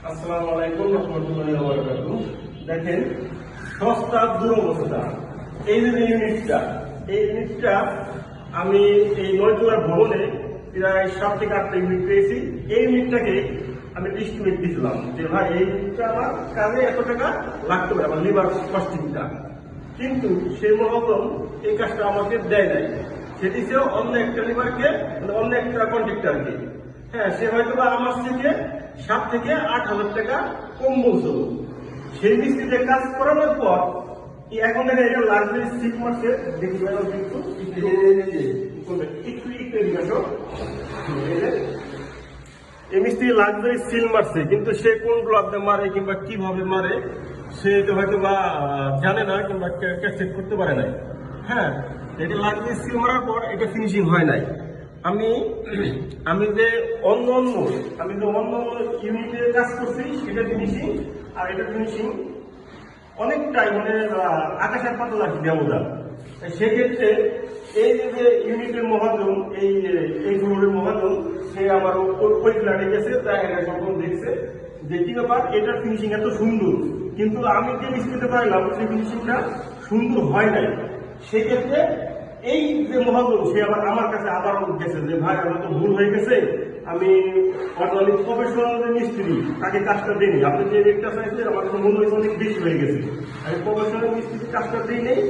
আসসালামু আলাইকুম রহমতুল্লাহি ওয়া বারাকাতুহু। দেখেন, সস্তা দুরবস্থা। এই যে ইউনিটটা আমি এই নয়তলার ভবনে প্রায় 7 থেকে 8টা ইউনিট পেয়েছি। এই ইউনিটটাকে আমি এস্টিমেট দিয়েছিলাম যে ভাই এই ইউনিটটা আমার কাজে এত টাকা লাগতে পারে, আমার লিভার কস্টিংটা। কিন্তু সেই মহতম এই কাজটা আমাকে দেয় নাই, সেটি সে অন্য একটা লিভারকে, অন্য একটা কন্ট্রাক্টরকে। হ্যাঁ, সে হয়তো বা আমার থেকে 7 থেকে 8 হাজার টাকা কম বলছিল। সেই মিস্ত্রিতে কাজ করানোর পর এখন দেখেন এটা লাক্সারি সিট মারছে। দেখি এই মিস্ত্রি লাক্সারি সিল মারছে, কিন্তু সে কোন গ্লাভে মারে কিংবা কিভাবে মারে সে তো হয়তো বা জানে না কিংবা চেক করতে পারে নাই। হ্যাঁ, এটা লাক্সারি সিল মারার পর এটা ফিনিশিং হয় নাই। আমি যে অন্য ইউনিটে কাজ করছি সেটা ফিনিশিং, আর এটা ফিনিশিং অনেকটাই মানে আকাশের পাতলা ব্যবধা। সেক্ষেত্রে এই যে ইউনিটের মহাজন, এই ফ্লোরের মহাজন, সে আমার ওই ফ্ল্যাটে গেছে, তাই যখন দেখছে যে কি ব্যাপার, এটার ফিনিশিং এত সুন্দর, কিন্তু আমি যে মিস্ত্রিতে পারলাম সেই ফিনিশিংটা সুন্দর হয় নাই। সেক্ষেত্রে এই যে মহাজন, সে আবার আমার কাছে আবার গেছে যে ভাই আমার তো ভুল হয়ে গেছে, আমি প্রফেশনাল যে মিস্ত্রি তাকে কাজটা দিইনি, আপনি যে রেটটা চাইছেন আমার তো মনে হয়েছে অনেক বেশি হয়ে গেছে, আমি প্রফেশনাল মিস্ত্রি কাজটা দিই নেই।